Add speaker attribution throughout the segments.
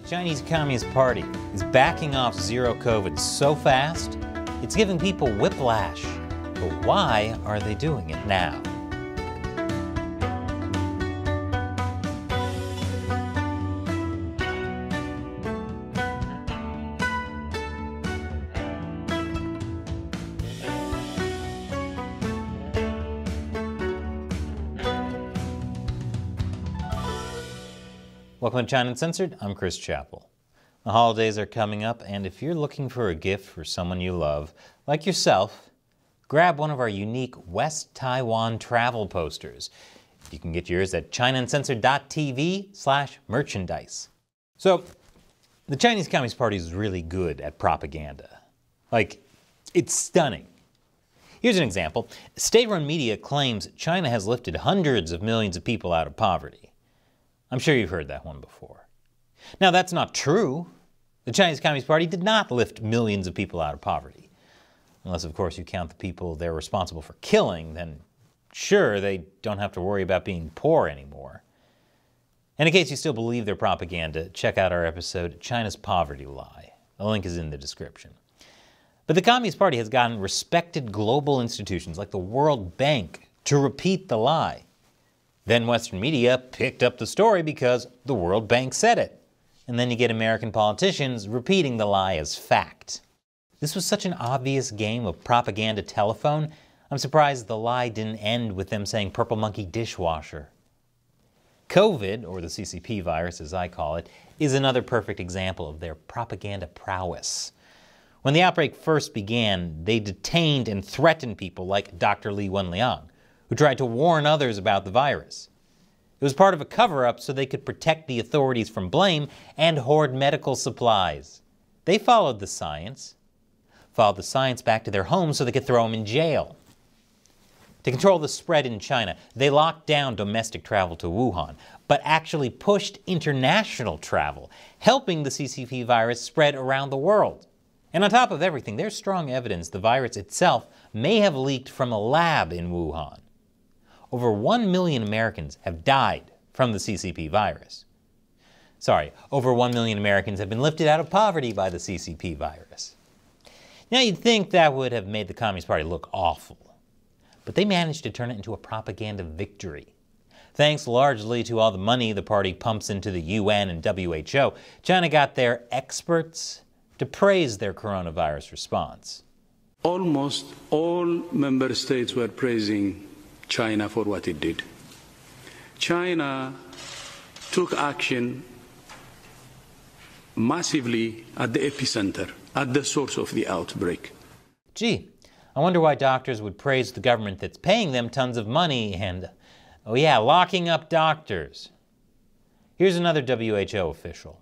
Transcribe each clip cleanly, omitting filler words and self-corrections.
Speaker 1: Chinese Communist Party is backing off zero COVID so fast, it's giving people whiplash. But why are they doing it now? Welcome to China Uncensored. I'm Chris Chappell. The holidays are coming up, and if you're looking for a gift for someone you love, like yourself, grab one of our unique West Taiwan travel posters. You can get yours at chinauncensored.tv/merchandise. So, the Chinese Communist Party is really good at propaganda. It's stunning. Here's an example. State-run media claims China has lifted hundreds of millions of people out of poverty. I'm sure you've heard that one before. Now, that's not true. The Chinese Communist Party did not lift millions of people out of poverty. Unless, of course, you count the people they're responsible for killing, then sure, they don't have to worry about being poor anymore. And in case you still believe their propaganda, check out our episode, China's Poverty Lie. The link is in the description. But the Communist Party has gotten respected global institutions like the World Bank to repeat the lie. Then Western media picked up the story because the World Bank said it. And then you get American politicians repeating the lie as fact. This was such an obvious game of propaganda telephone, I'm surprised the lie didn't end with them saying purple monkey dishwasher. COVID, or the CCP virus as I call it, is another perfect example of their propaganda prowess. When the outbreak first began, they detained and threatened people like Dr. Li Wenliang, who tried to warn others about the virus. It was part of a cover-up so they could protect the authorities from blame and hoard medical supplies. They followed the science back to their homes so they could throw them in jail. To control the spread in China, they locked down domestic travel to Wuhan, but actually pushed international travel, helping the CCP virus spread around the world. And on top of everything, there's strong evidence the virus itself may have leaked from a lab in Wuhan. Over 1 million Americans have died from the CCP virus. Over 1 million Americans have been lifted out of poverty by the CCP virus. Now you'd think that would have made the Communist Party look awful, but they managed to turn it into a propaganda victory. Thanks largely to all the money the party pumps into the UN and WHO, China got their experts to praise their coronavirus response.
Speaker 2: Almost all member states were praising China for what it did. China took action massively at the epicenter, at the source of the outbreak.
Speaker 1: Gee, I wonder why doctors would praise the government that's paying them tons of money and, oh yeah, locking up doctors. Here's another WHO official.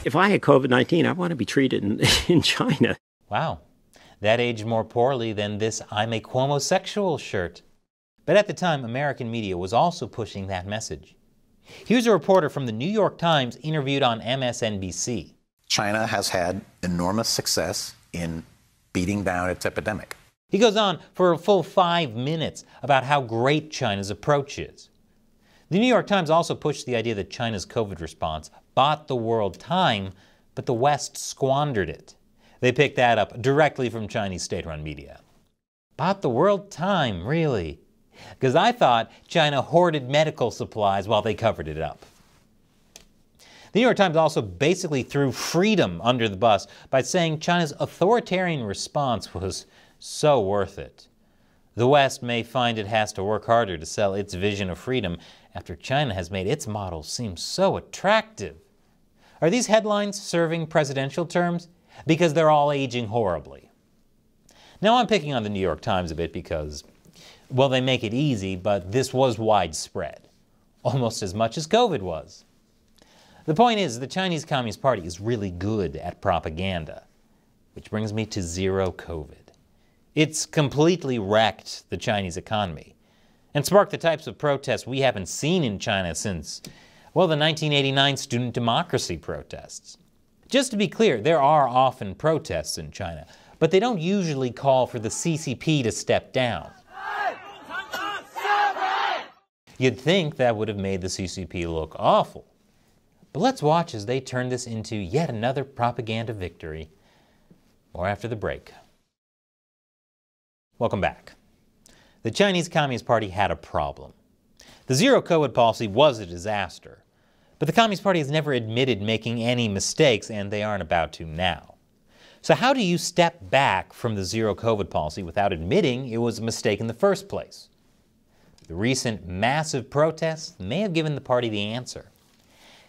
Speaker 3: If I had COVID-19, I want to be treated in China.
Speaker 1: Wow, that aged more poorly than this I'm a Cuomo-sexual shirt. But at the time, American media was also pushing that message. Here's a reporter from the New York Times interviewed on MSNBC.
Speaker 4: China has had enormous success in beating down its epidemic.
Speaker 1: He goes on for a full 5 minutes about how great China's approach is. The New York Times also pushed the idea that China's COVID response bought the world time, but the West squandered it. They picked that up directly from Chinese state-run media. Bought the world time, really? Because I thought China hoarded medical supplies while they covered it up. The New York Times also basically threw freedom under the bus by saying China's authoritarian response was so worth it. The West may find it has to work harder to sell its vision of freedom after China has made its model seem so attractive. Are these headlines serving presidential terms? Because they're all aging horribly. Now I'm picking on the New York Times a bit because, well, they make it easy, but this was widespread, almost as much as COVID was. The point is, the Chinese Communist Party is really good at propaganda, which brings me to zero COVID. It's completely wrecked the Chinese economy and sparked the types of protests we haven't seen in China since, well, the 1989 student democracy protests. Just to be clear, there are often protests in China, but they don't usually call for the CCP to step down. You'd think that would have made the CCP look awful. But let's watch as they turn this into yet another propaganda victory. More after the break. Welcome back. The Chinese Communist Party had a problem. The zero-COVID policy was a disaster, but the Communist Party has never admitted making any mistakes, and they aren't about to now. So how do you step back from the zero-COVID policy without admitting it was a mistake in the first place? The recent massive protests may have given the party the answer.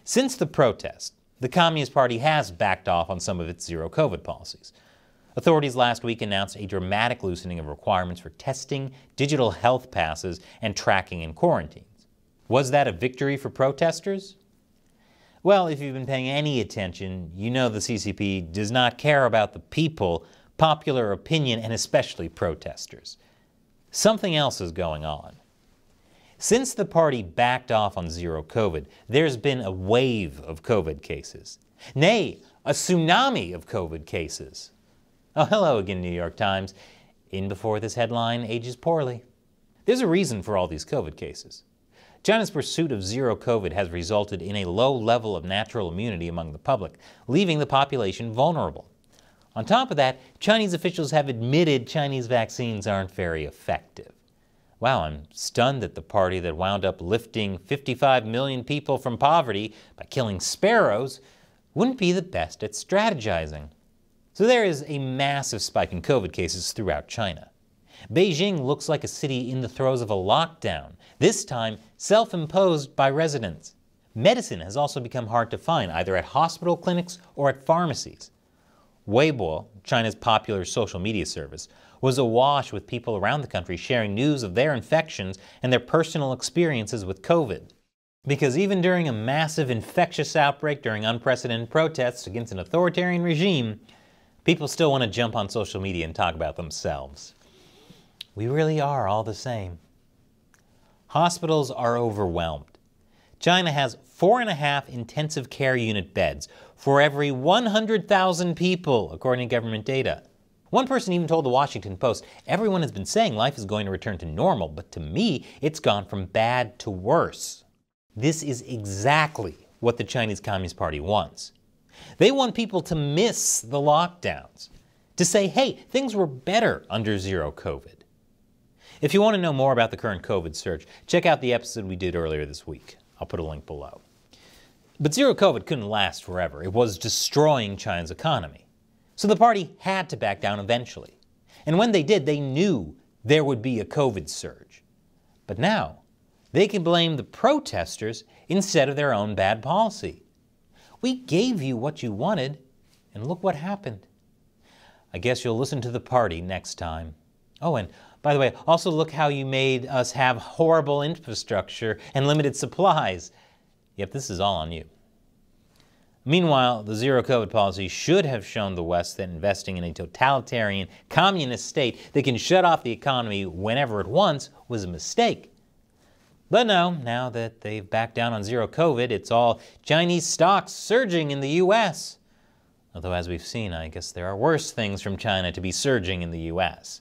Speaker 1: Since the protest, the Communist Party has backed off on some of its zero-COVID policies. Authorities last week announced a dramatic loosening of requirements for testing, digital health passes, and tracking and quarantines. Was that a victory for protesters? Well, if you've been paying any attention, you know the CCP does not care about the people, popular opinion, and especially protesters. Something else is going on. Since the party backed off on zero COVID, there's been a wave of COVID cases. Nay, a tsunami of COVID cases. Oh, hello again, New York Times. In before this headline ages poorly. There's a reason for all these COVID cases. China's pursuit of zero COVID has resulted in a low level of natural immunity among the public, leaving the population vulnerable. On top of that, Chinese officials have admitted Chinese vaccines aren't very effective. Wow, I'm stunned that the party that wound up lifting 55 million people from poverty by killing sparrows wouldn't be the best at strategizing. So there is a massive spike in COVID cases throughout China. Beijing looks like a city in the throes of a lockdown, this time self-imposed by residents. Medicine has also become hard to find, either at hospital clinics or at pharmacies. Weibo, China's popular social media service, was awash with people around the country sharing news of their infections and their personal experiences with COVID. Because even during a massive infectious outbreak during unprecedented protests against an authoritarian regime, people still want to jump on social media and talk about themselves. We really are all the same. Hospitals are overwhelmed. China has 4.5 intensive care unit beds for every 100,000 people, according to government data. One person even told the Washington Post, "Everyone has been saying life is going to return to normal, but to me, it's gone from bad to worse." This is exactly what the Chinese Communist Party wants. They want people to miss the lockdowns, to say, hey, things were better under zero COVID. If you want to know more about the current COVID surge, check out the episode we did earlier this week. I'll put a link below. But zero COVID couldn't last forever. It was destroying China's economy. So the party had to back down eventually. And when they did, they knew there would be a COVID surge. But now, they can blame the protesters instead of their own bad policy. We gave you what you wanted, and look what happened. I guess you'll listen to the party next time. Oh, and by the way, also look how you made us have horrible infrastructure and limited supplies. Yep, this is all on you. Meanwhile, the zero COVID policy should have shown the West that investing in a totalitarian, communist state that can shut off the economy whenever it wants was a mistake. But no, now that they've backed down on zero COVID, it's all Chinese stocks surging in the U.S. Although, as we've seen, I guess there are worse things from China to be surging in the U.S.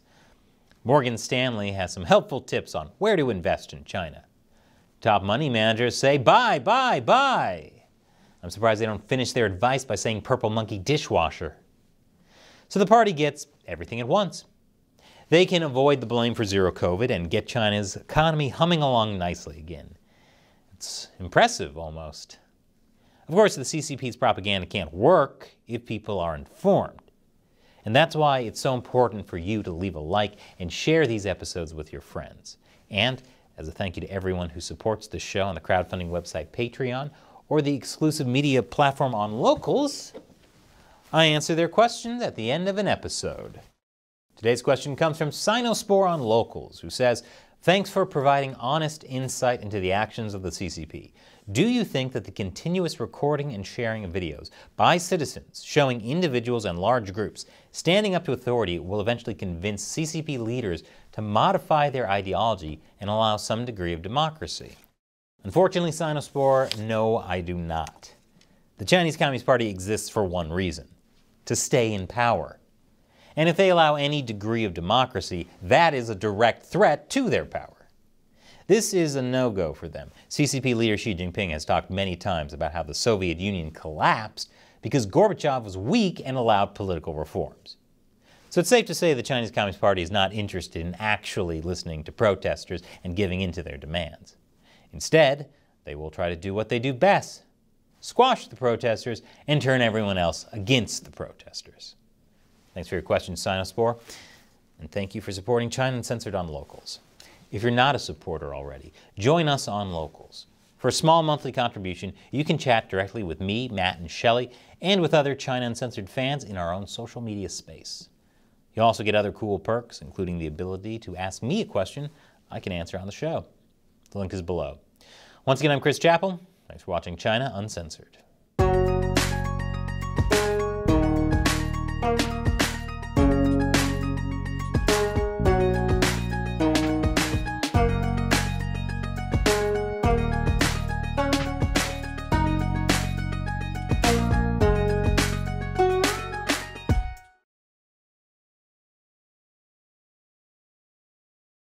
Speaker 1: Morgan Stanley has some helpful tips on where to invest in China. Top money managers say buy, buy, buy. I'm surprised they don't finish their advice by saying purple monkey dishwasher. So the party gets everything at once. They can avoid the blame for zero COVID and get China's economy humming along nicely again. It's impressive, almost. Of course, the CCP's propaganda can't work if people are informed. And that's why it's so important for you to leave a like and share these episodes with your friends. And as a thank you to everyone who supports this show on the crowdfunding website Patreon or the exclusive media platform On Locals, I answer their questions at the end of an episode. Today's question comes from Sinospore on Locals, who says, thanks for providing honest insight into the actions of the CCP. Do you think that the continuous recording and sharing of videos by citizens showing individuals and large groups standing up to authority will eventually convince CCP leaders to modify their ideology and allow some degree of democracy? Unfortunately, Sinospore, no, I do not. The Chinese Communist Party exists for one reason: to stay in power. And if they allow any degree of democracy, that is a direct threat to their power. This is a no-go for them. CCP leader Xi Jinping has talked many times about how the Soviet Union collapsed because Gorbachev was weak and allowed political reforms. So it's safe to say the Chinese Communist Party is not interested in actually listening to protesters and giving in to their demands. Instead, they will try to do what they do best: squash the protesters and turn everyone else against the protesters. Thanks for your questions, Sinospore, and thank you for supporting China Uncensored on Locals. If you're not a supporter already, join us on Locals. For a small monthly contribution, you can chat directly with me, Matt, and Shelley, and with other China Uncensored fans in our own social media space. You also get other cool perks, including the ability to ask me a question I can answer on the show. The link is below. Once again, I'm Chris Chappell. Thanks for watching China Uncensored.